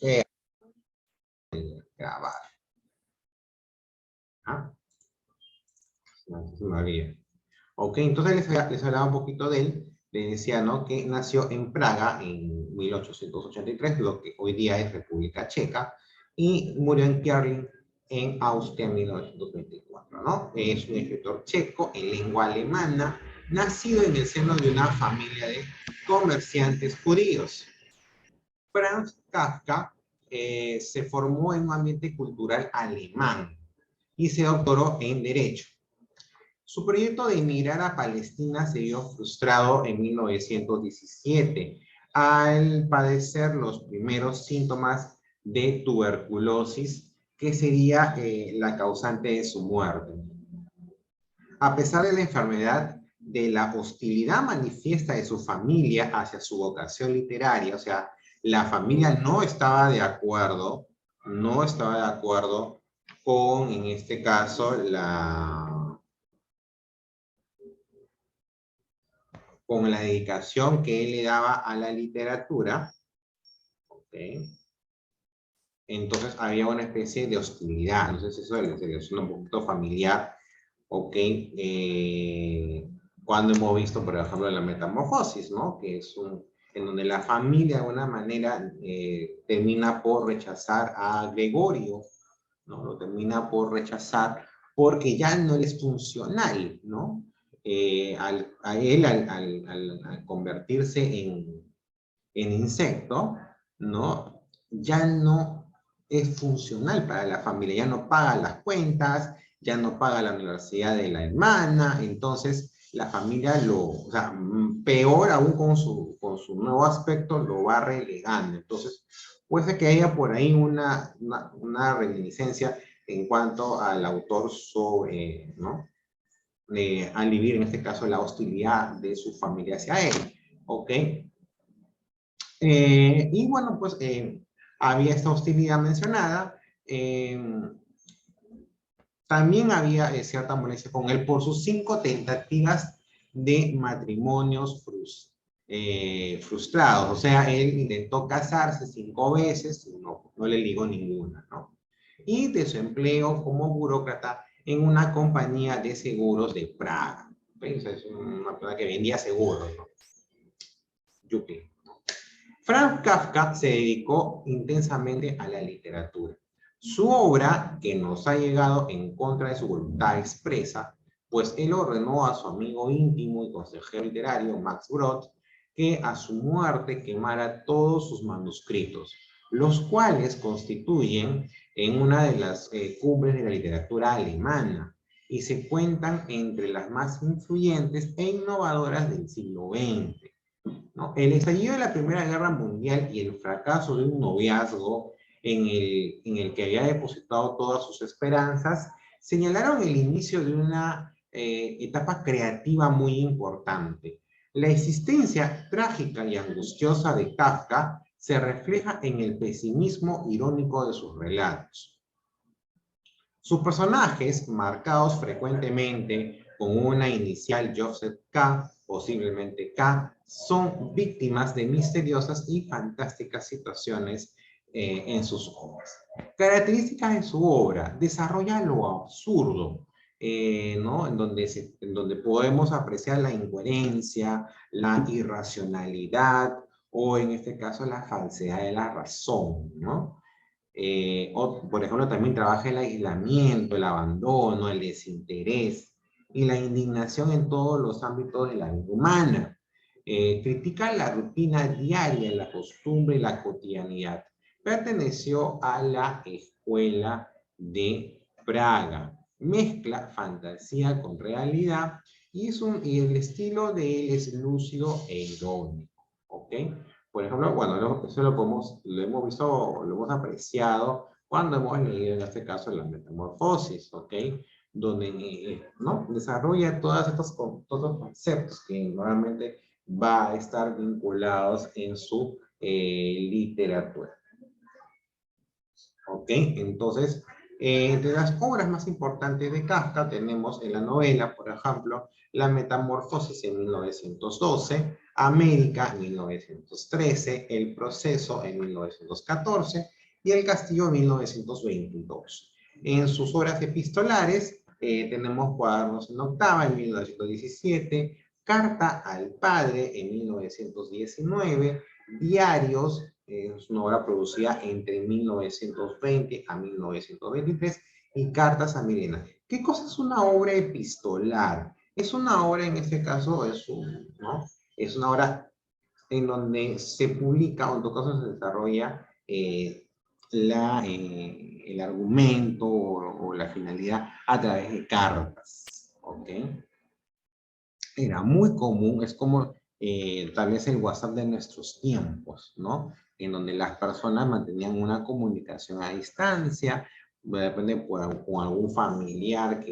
Eh, grabar. ¿Ah? No, se me olvida. Ok, entonces les hablaba un poquito de él. Les decía, ¿no? Que nació en Praga en 1883, lo que hoy día es República Checa, y murió en Kärlin, en Austria, en 1924, ¿no? Es un escritor checo en lengua alemana, nacido en el seno de una familia de comerciantes judíos. Franz Kafka se formó en un ambiente cultural alemán y se doctoró en Derecho. Su proyecto de emigrar a Palestina se vio frustrado en 1917 al padecer los primeros síntomas de tuberculosis, que sería la causante de su muerte. A pesar de la enfermedad, de la hostilidad manifiesta de su familia hacia su vocación literaria, o sea, la familia no estaba de acuerdo con, en este caso, con la dedicación que él le daba a la literatura, ¿okay? Entonces había una especie de hostilidad, entonces eso es un poquito familiar, ¿ok? Cuando hemos visto, por ejemplo, la metamorfosis, ¿no? Que es en donde la familia de alguna manera termina por rechazar a Gregorio, ¿no? Lo termina por rechazar porque ya no es funcional, ¿no? Al convertirse en insecto, ¿no? Ya no es funcional para la familia, ya no paga las cuentas, ya no paga la universidad de la hermana, entonces la familia o sea, peor aún con su nuevo aspecto, lo va relegando. Entonces, puede ser que haya por ahí una reminiscencia en cuanto al autor sobre, ¿no? Al vivir en este caso la hostilidad de su familia hacia él, ¿ok? Y bueno, pues había esta hostilidad mencionada. También había cierta molestia con él por sus 5 tentativas de matrimonios frustrados. O sea, él intentó casarse 5 veces y no le ligó ninguna, ¿no? Y de su empleo como burócrata en una compañía de seguros de Praga. ¿Ves? Es una persona que vendía seguros, ¿no? Yupi. Franz Kafka se dedicó intensamente a la literatura. Su obra, que nos ha llegado en contra de su voluntad expresa, pues él ordenó a su amigo íntimo y consejero literario, Max Brod, que a su muerte quemara todos sus manuscritos, los cuales constituyen en una de las cumbres de la literatura alemana y se cuentan entre las más influyentes e innovadoras del siglo XX. ¿No? El estallido de la Primera Guerra Mundial y el fracaso de un noviazgo en el que había depositado todas sus esperanzas, señalaron el inicio de una etapa creativa muy importante. La existencia trágica y angustiosa de Kafka se refleja en el pesimismo irónico de sus relatos. Sus personajes, marcados frecuentemente con una inicial Joseph K., posiblemente K., son víctimas de misteriosas y fantásticas situaciones en sus obras. Características de su obra: desarrolla lo absurdo, ¿no? En donde podemos apreciar la incoherencia, la irracionalidad, o en este caso la falsedad de la razón, ¿no? Por ejemplo, también trabaja el aislamiento, el abandono, el desinterés y la indignación en todos los ámbitos de la vida humana. Critica la rutina diaria, la costumbre y la cotidianidad. Perteneció a la escuela de Praga. Mezcla fantasía con realidad y el estilo de él es lúcido e irónico. ¿Ok? Por ejemplo, bueno, eso lo hemos visto, lo hemos apreciado cuando hemos leído en este caso la metamorfosis, ¿ok? Donde ¿no? Desarrolla todos estos conceptos que normalmente va a estar vinculados en su literatura. ¿Ok? Entonces, entre las obras más importantes de Kafka tenemos en la novela, por ejemplo, La Metamorfosis en 1912, América en 1913, El Proceso en 1914 y El Castillo en 1922. En sus obras epistolares tenemos Cuadernos en Octava en 1917, Carta al Padre en 1919, Diarios, es una obra producida entre 1920 a 1923, y Cartas a Milena. ¿Qué cosa es una obra epistolar? Es una obra, en este caso, ¿no? Es una obra en donde se publica, o en todo caso se desarrolla el argumento o la finalidad a través de cartas, ¿ok? Era muy común, es como tal vez el WhatsApp de nuestros tiempos, ¿no? En donde las personas mantenían una comunicación a distancia, de repente con algún familiar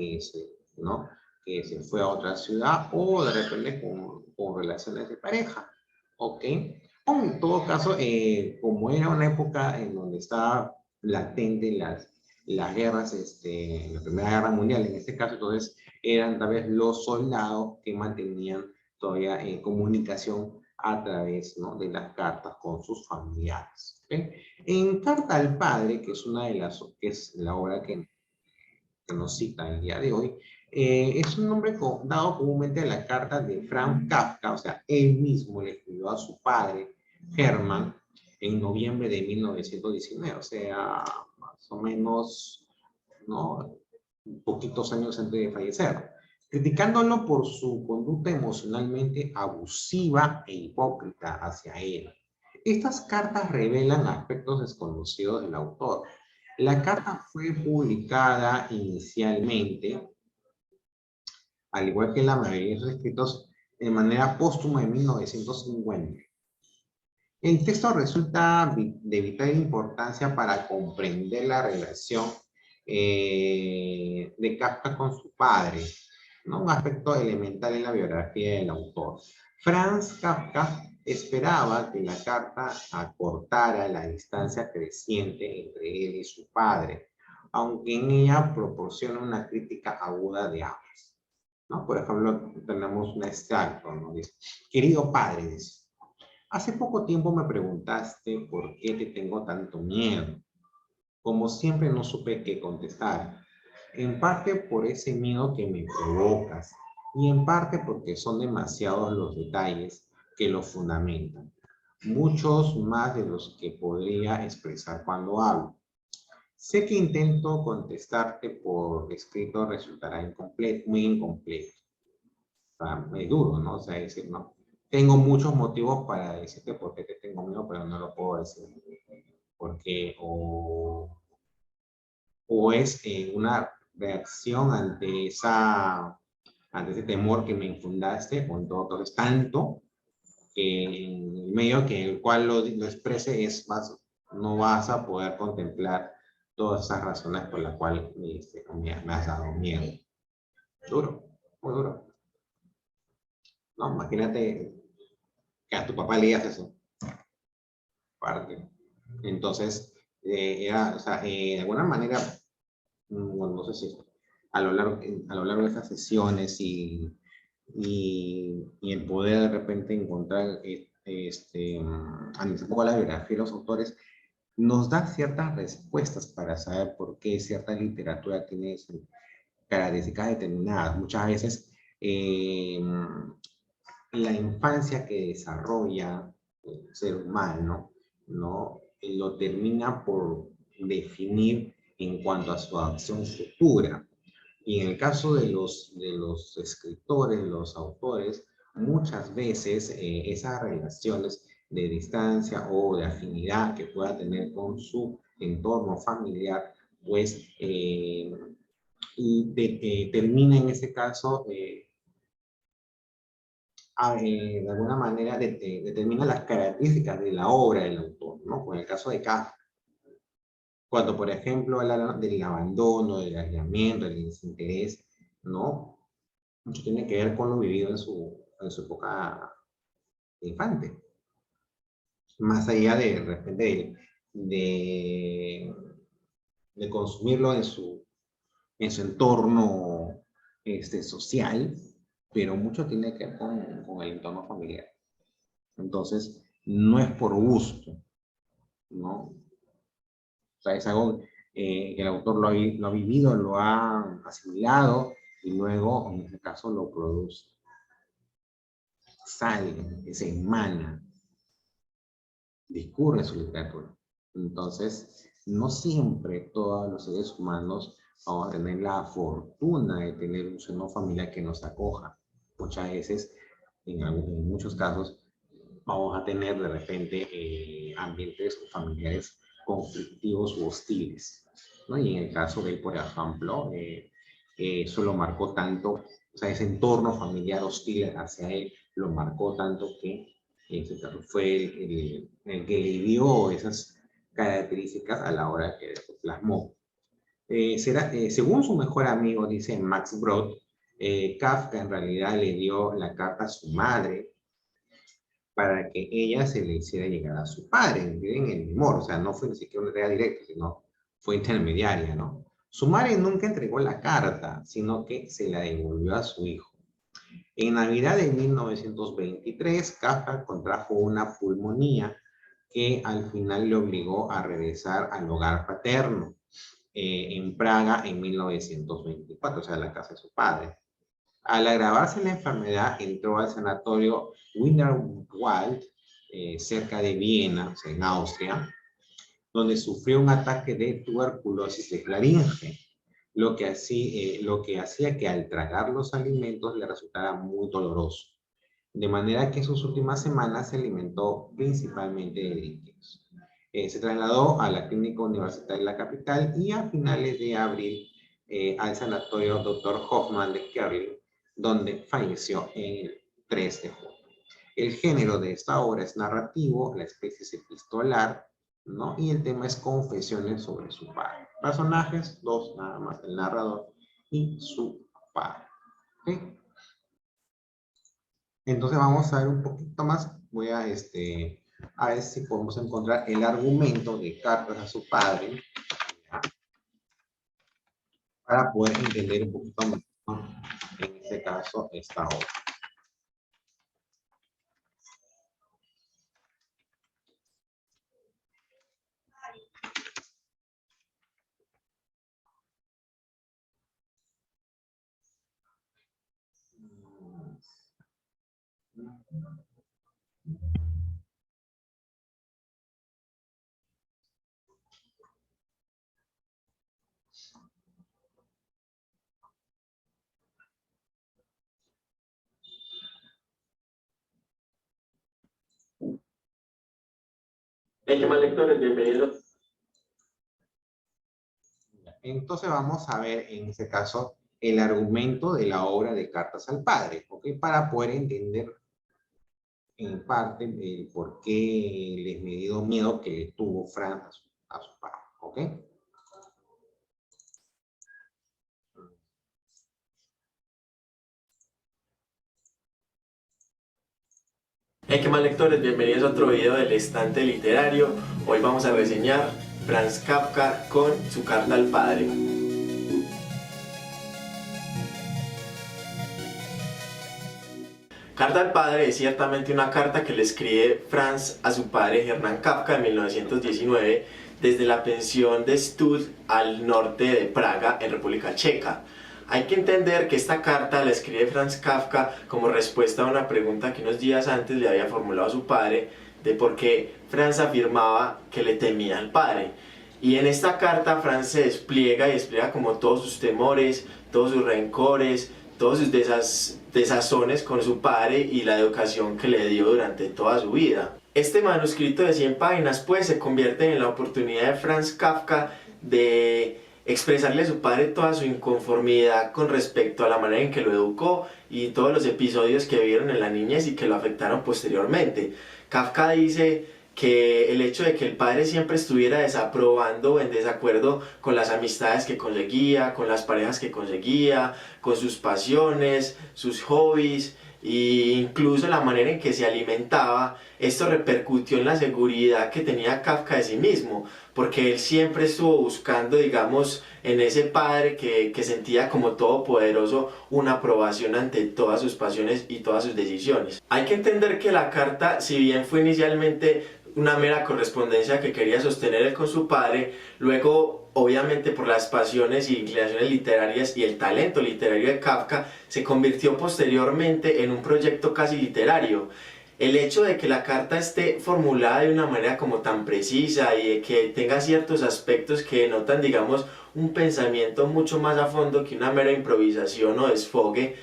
¿no? Que se fue a otra ciudad, o de repente con relaciones de pareja, ¿ok? O en todo caso, como era una época en donde estaba latente las guerras, la Primera Guerra Mundial, en este caso, entonces, eran tal vez los soldados que mantenían todavía comunicación a través, ¿no?, de las cartas con sus familiares. ¿Okay? En Carta al Padre, que es que es la obra que nos cita el día de hoy, es un nombre dado comúnmente a la carta de Franz Kafka, o sea, él mismo le escribió a su padre, Hermann, en noviembre de 1919, o sea, más o menos, ¿no?, poquitos años antes de fallecer, criticándolo por su conducta emocionalmente abusiva e hipócrita hacia él. Estas cartas revelan aspectos desconocidos del autor. La carta fue publicada inicialmente, al igual que la mayoría de sus escritos, de manera póstuma en 1950. El texto resulta de vital importancia para comprender la relación de Kafka con su padre, ¿no? Un aspecto elemental en la biografía del autor. Franz Kafka esperaba que la carta acortara la distancia creciente entre él y su padre, aunque en ella proporciona una crítica aguda de ambos, ¿no? Por ejemplo, tenemos un extracto, ¿no? Dice, querido padre, dice, hace poco tiempo me preguntaste por qué te tengo tanto miedo. Como siempre no supe qué contestar. En parte por ese miedo que me provocas y en parte porque son demasiados los detalles que lo fundamentan. Muchos más de los que podría expresar cuando hablo. Sé que intento contestarte por escrito resultará incompleto, muy incompleto. O sea, muy duro, ¿no? O sea, decir, no. Tengo muchos motivos para decirte por qué te tengo miedo, pero no lo puedo decir. Porque o es una reacción ante ese temor que me infundaste, o en todo caso es tanto que en el medio que el cual lo exprese no vas a poder contemplar todas esas razones por las cuales me has dado miedo. Duro, muy duro. No, imagínate que a tu papá le digas eso. Parte. Entonces, o sea, de alguna manera, bueno, no sé si a lo largo de estas sesiones y el poder de repente encontrar, analizar un poco la biografía de los autores, nos da ciertas respuestas para saber por qué cierta literatura tiene características determinadas. Muchas veces, la infancia que desarrolla el ser humano, ¿no? Lo termina por definir en cuanto a su acción futura. Y en el caso de los escritores, los autores, muchas veces esas relaciones de distancia o de afinidad que pueda tener con su entorno familiar, pues termina en ese caso de alguna manera determina las características de la obra del autor, ¿no? Con el caso de Kafka, cuando por ejemplo habla del abandono, del aislamiento, del desinterés, ¿no? Mucho tiene que ver con lo vivido en su época de infante. Más allá de repente de consumirlo en su entorno social, pero mucho tiene que ver con el entorno familiar. Entonces, no es por gusto, ¿no? O sea, es algo que el autor lo ha vivido, lo ha asimilado y luego, en este caso, lo produce. Sale, se emana, discurre su literatura. Entonces, no siempre todos los seres humanos vamos a tener la fortuna de tener un seno familiar que nos acoja. Muchas veces, en muchos casos, vamos a tener de repente ambientes familiares conflictivos u hostiles, ¿no? Y en el caso de él, por ejemplo, eso lo marcó tanto, o sea, ese entorno familiar hostil hacia él lo marcó tanto que fue el que le dio esas características a la hora que plasmó. Según su mejor amigo, dice Max Brod, Kafka en realidad le dio la carta a su madre para que ella se le hiciera llegar a su padre, en el humor, o sea, no fue ni siquiera una entrega directa, sino fue intermediaria, ¿no? Su madre nunca entregó la carta, sino que se la devolvió a su hijo. En Navidad de 1923, Kafka contrajo una pulmonía que al final le obligó a regresar al hogar paterno en Praga en 1924, o sea, a la casa de su padre. Al agravarse la enfermedad, entró al sanatorio Wienerwald, cerca de Viena, o sea, en Austria, donde sufrió un ataque de tuberculosis de laringe, lo que hacía que al tragar los alimentos le resultara muy doloroso. De manera que en sus últimas semanas se alimentó principalmente de líquidos. Se trasladó a la clínica universitaria de la capital y a finales de abril al sanatorio Dr. Hoffman de Kerlin, donde falleció el 3 de junio. El género de esta obra es narrativo, la especie es epistolar, ¿no? Y el tema es confesiones sobre su padre. Personajes, dos nada más, el narrador y su padre. ¿Okay? Entonces vamos a ver un poquito más. Voy a ver si podemos encontrar el argumento de Cartas a su padre, ¿ya? Para poder entender un poquito más, en este caso, esta obra. ¿Qué más lectores? Bienvenidos. Entonces vamos a ver en este caso el argumento de la obra de Cartas al Padre, ¿ok? Para poder entender en parte el por qué el desmedido miedo que le tuvo Franz a su padre, ¿ok? ¿Qué más lectores? Bienvenidos a otro video del Estante Literario. Hoy vamos a reseñar Franz Kafka con su carta al padre. Carta al padre es ciertamente una carta que le escribe Franz a su padre Hermann Kafka en 1919 desde la pensión de Stud al norte de Praga en República Checa. Hay que entender que esta carta la escribe Franz Kafka como respuesta a una pregunta que unos días antes le había formulado a su padre de por qué Franz afirmaba que le temía al padre. Y en esta carta Franz se despliega y explica como todos sus temores, todos sus rencores, todos sus desazones con su padre y la educación que le dio durante toda su vida. Este manuscrito de 100 páginas pues se convierte en la oportunidad de Franz Kafka de expresarle a su padre toda su inconformidad con respecto a la manera en que lo educó y todos los episodios que vieron en la niñez y que lo afectaron posteriormente. Kafka dice que el hecho de que el padre siempre estuviera desaprobando o en desacuerdo con las amistades que conseguía, con las parejas que conseguía, con sus pasiones, sus hobbies, e incluso la manera en que se alimentaba. Esto repercutió en la seguridad que tenía Kafka de sí mismo, porque él siempre estuvo buscando, digamos, en ese padre que sentía como todopoderoso una aprobación ante todas sus pasiones y todas sus decisiones. Hay que entender que la carta, si bien fue inicialmente una mera correspondencia que quería sostener él con su padre, luego obviamente por las pasiones y inclinaciones literarias y el talento literario de Kafka, se convirtió posteriormente en un proyecto casi literario. El hecho de que la carta esté formulada de una manera como tan precisa y de que tenga ciertos aspectos que denotan, digamos, un pensamiento mucho más a fondo que una mera improvisación o desfogue,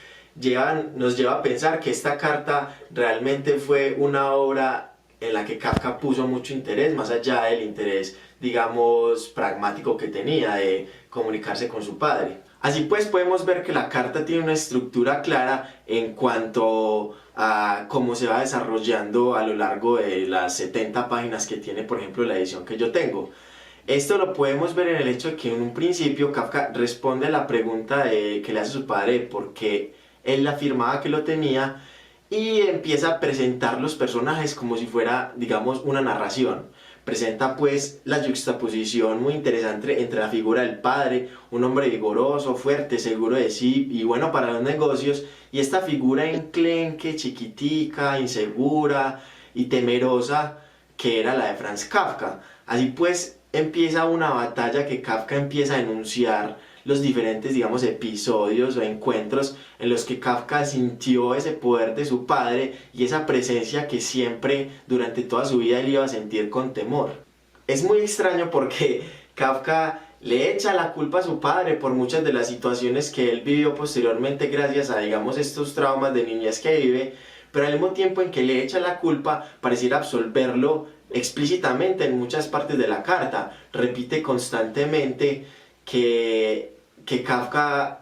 nos lleva a pensar que esta carta realmente fue una obra en la que Kafka puso mucho interés, más allá del interés, digamos, pragmático que tenía de comunicarse con su padre. Así pues, podemos ver que la carta tiene una estructura clara en cuanto a cómo se va desarrollando a lo largo de las 70 páginas que tiene, por ejemplo, la edición que yo tengo. Esto lo podemos ver en el hecho de que en un principio Kafka responde a la pregunta que le hace su padre por qué él afirmaba que lo tenía, y empieza a presentar los personajes como si fuera, digamos, una narración. Presenta pues la yuxtaposición muy interesante entre la figura del padre, un hombre vigoroso, fuerte, seguro de sí y bueno para los negocios, y esta figura enclenque, chiquitica, insegura y temerosa que era la de Franz Kafka. Así pues empieza una batalla que Kafka empieza a enunciar los diferentes, digamos, episodios o encuentros en los que Kafka sintió ese poder de su padre y esa presencia que siempre durante toda su vida él iba a sentir con temor. Es muy extraño porque Kafka le echa la culpa a su padre por muchas de las situaciones que él vivió posteriormente gracias a, digamos, estos traumas de niñez que vive, pero al mismo tiempo en que le echa la culpa pareciera absolverlo explícitamente en muchas partes de la carta. Repite constantemente que Kafka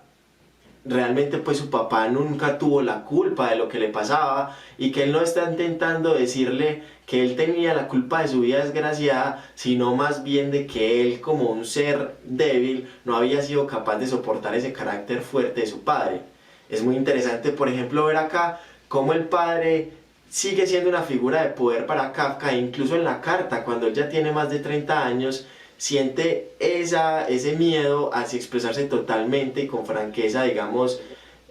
realmente pues su papá nunca tuvo la culpa de lo que le pasaba y que él no está intentando decirle que él tenía la culpa de su vida desgraciada, sino más bien de que él como un ser débil no había sido capaz de soportar ese carácter fuerte de su padre. Es muy interesante, por ejemplo, ver acá cómo el padre sigue siendo una figura de poder para Kafka, e incluso en la carta, cuando él ya tiene más de 30 años, siente ese miedo hacia expresarse totalmente y con franqueza, digamos,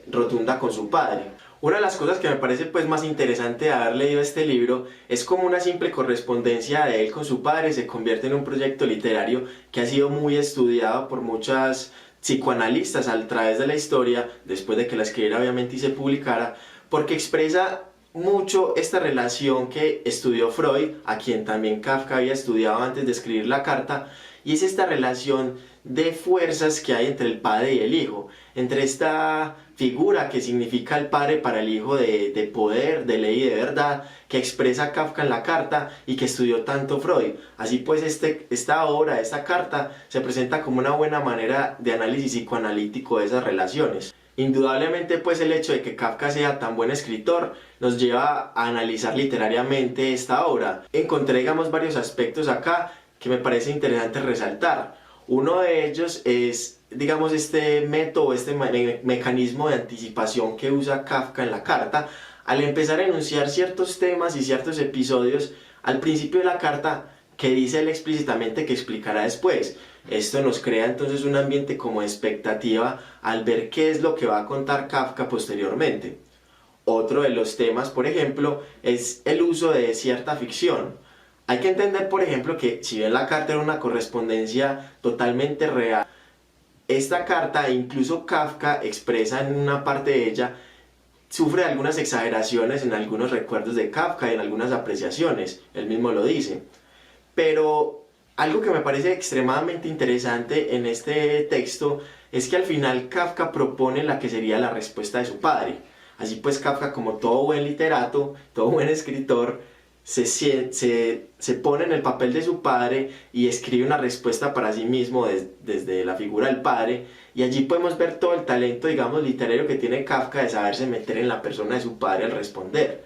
rotunda con su padre. Una de las cosas que me parece pues más interesante de haber leído este libro es cómo una simple correspondencia de él con su padre se convierte en un proyecto literario que ha sido muy estudiado por muchas psicoanalistas a través de la historia, después de que la escribiera obviamente y se publicara, porque expresa mucho esta relación que estudió Freud, a quien también Kafka había estudiado antes de escribir la carta, y es esta relación de fuerzas que hay entre el padre y el hijo, entre esta figura que significa el padre para el hijo de poder, de ley y de verdad, que expresa Kafka en la carta y que estudió tanto Freud. Así pues esta obra, esta carta, se presenta como una buena manera de análisis psicoanalítico de esas relaciones. Indudablemente pues el hecho de que Kafka sea tan buen escritor nos lleva a analizar literariamente esta obra. Encontré, digamos, varios aspectos acá que me parece interesante resaltar. Uno de ellos es, digamos, este método, este mecanismo de anticipación que usa Kafka en la carta al empezar a enunciar ciertos temas y ciertos episodios al principio de la carta que dice él explícitamente que explicará después. Esto nos crea entonces un ambiente como de expectativa al ver qué es lo que va a contar Kafka posteriormente. Otro de los temas, por ejemplo, es el uso de cierta ficción. Hay que entender, por ejemplo, que si bien la carta era una correspondencia totalmente real, esta carta, e incluso Kafka expresa en una parte de ella, sufre algunas exageraciones en algunos recuerdos de Kafka y en algunas apreciaciones, él mismo lo dice. Pero algo que me parece extremadamente interesante en este texto es que al final Kafka propone la que sería la respuesta de su padre. Así pues Kafka, como todo buen literato, todo buen escritor, se pone en el papel de su padre y escribe una respuesta para sí mismo desde la figura del padre, y allí podemos ver todo el talento, digamos, literario que tiene Kafka de saberse meter en la persona de su padre al responder.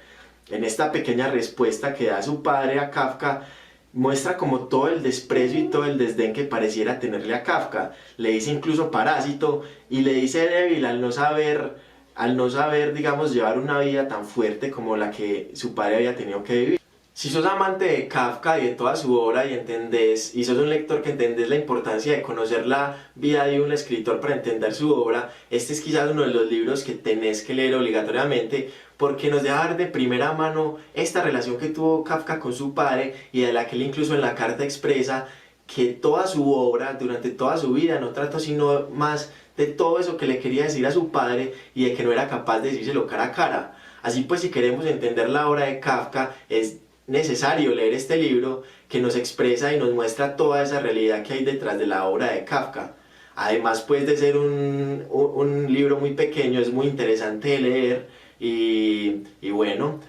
En esta pequeña respuesta que da su padre a Kafka, muestra como todo el desprecio y todo el desdén que pareciera tenerle a Kafka. Le dice incluso parásito y le dice débil al no saber al no saber, digamos, llevar una vida tan fuerte como la que su padre había tenido que vivir. Si sos amante de Kafka y de toda su obra y entendés, y sos un lector que entendés la importancia de conocer la vida de un escritor para entender su obra, este es quizás uno de los libros que tenés que leer obligatoriamente porque nos deja ver de primera mano esta relación que tuvo Kafka con su padre y de la que él incluso en la carta expresa que toda su obra, durante toda su vida, no trató sino más de todo eso que le quería decir a su padre y de que no era capaz de decírselo cara a cara. Así pues, si queremos entender la obra de Kafka, es necesario leer este libro que nos expresa y nos muestra toda esa realidad que hay detrás de la obra de Kafka. Además, pues de ser un libro muy pequeño, es muy interesante de leer y bueno,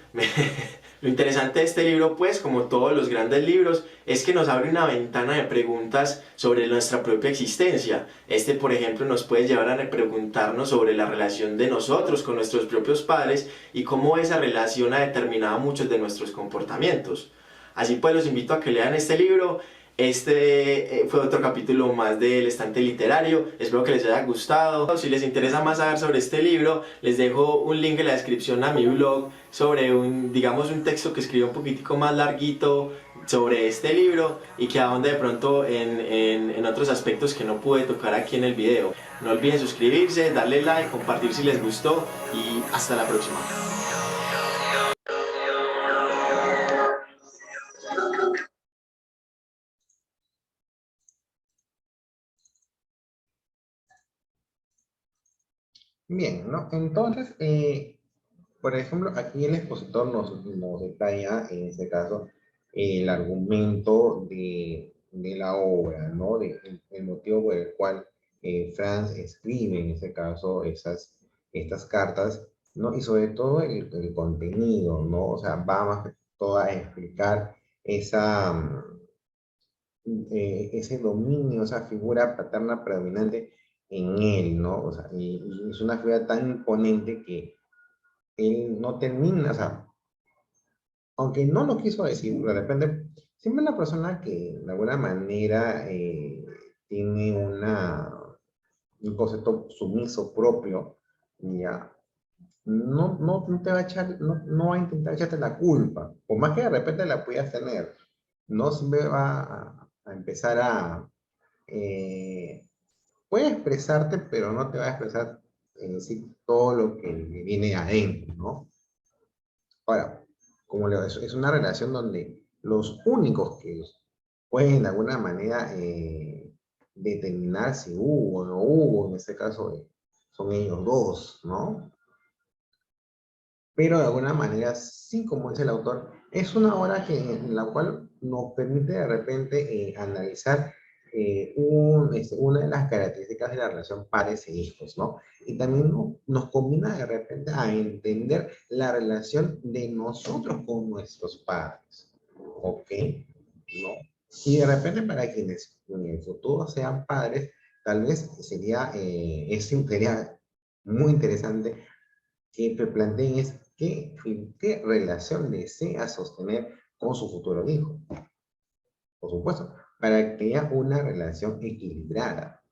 lo interesante de este libro, pues, como todos los grandes libros, es que nos abre una ventana de preguntas sobre nuestra propia existencia. Este, por ejemplo, nos puede llevar a preguntarnos sobre la relación de nosotros con nuestros propios padres y cómo esa relación ha determinado muchos de nuestros comportamientos. Así pues, los invito a que lean este libro. Este fue otro capítulo más del Estante Literario, espero que les haya gustado. Si les interesa más saber sobre este libro, les dejo un link en la descripción a mi blog sobre digamos un texto que escribí un poquitico más larguito sobre este libro y que ahonda de pronto en otros aspectos que no pude tocar aquí en el video. No olviden suscribirse, darle like, compartir si les gustó y hasta la próxima. Bien, ¿no? Entonces, por ejemplo, aquí el expositor nos detalla, en este caso, el argumento de la obra, ¿no? El motivo por el cual Franz escribe, en este caso, estas cartas, ¿no? Y sobre todo el contenido, ¿no? O sea, va más que todo a explicar ese dominio, esa figura paterna predominante en él, ¿no? O sea, y es una figura tan imponente que él no termina, o sea, aunque no lo quiso decir, de repente, siempre una persona que de alguna manera tiene un concepto sumiso propio, ya, no te va a echar, no va a intentar echarte la culpa, por más que de repente la puedas tener, no siempre va a empezar eh, puede expresarte, pero no te va a expresar en sí todo lo que viene adentro, ¿no? Ahora, como le digo, es una relación donde los únicos que pueden de alguna manera determinar si hubo o no hubo, en este caso, son ellos dos, ¿no? Pero de alguna manera, sí, como dice el autor, es una obra en la cual nos permite de repente analizar una de las características de la relación padres e hijos, ¿no? Y también nos combina de repente a entender la relación de nosotros con nuestros padres, ¿ok? ¿No? Y de repente para quienes en el futuro sean padres, tal vez sería muy interesante que te planteen es qué relación desea sostener con su futuro hijo. Por supuesto, para que haya una relación equilibrada.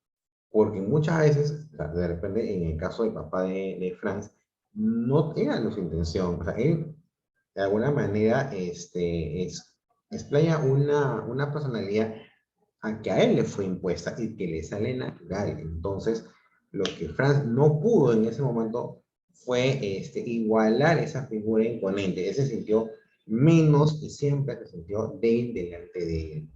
Porque muchas veces, o sea, de repente, en el caso del papá de Franz, no era su intención. O sea, él, de alguna manera, explaya una personalidad que a él le fue impuesta y que le sale natural. Entonces, lo que Franz no pudo en ese momento fue igualar esa figura imponente. Él se sintió menos y siempre se sintió débil delante de él,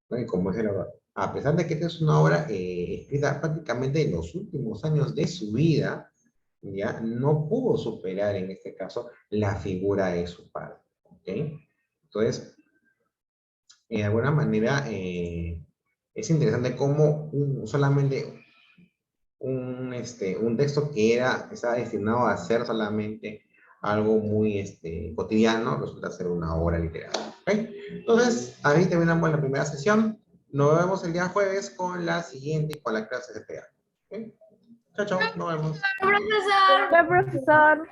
¿no? Y como es el autor, a pesar de que esta es una obra escrita prácticamente en los últimos años de su vida, ya no pudo superar en este caso la figura de su padre. ¿Ok? Entonces, de alguna manera, es interesante cómo solamente un texto que estaba destinado a ser solamente algo muy cotidiano, resulta ser una obra literaria. ¿Okay? Entonces, ahí terminamos la primera sesión. Nos vemos el día jueves con la siguiente y con la clase de PA. ¿Okay? Chao, chao, nos vemos. Profesor. Hola, profesor.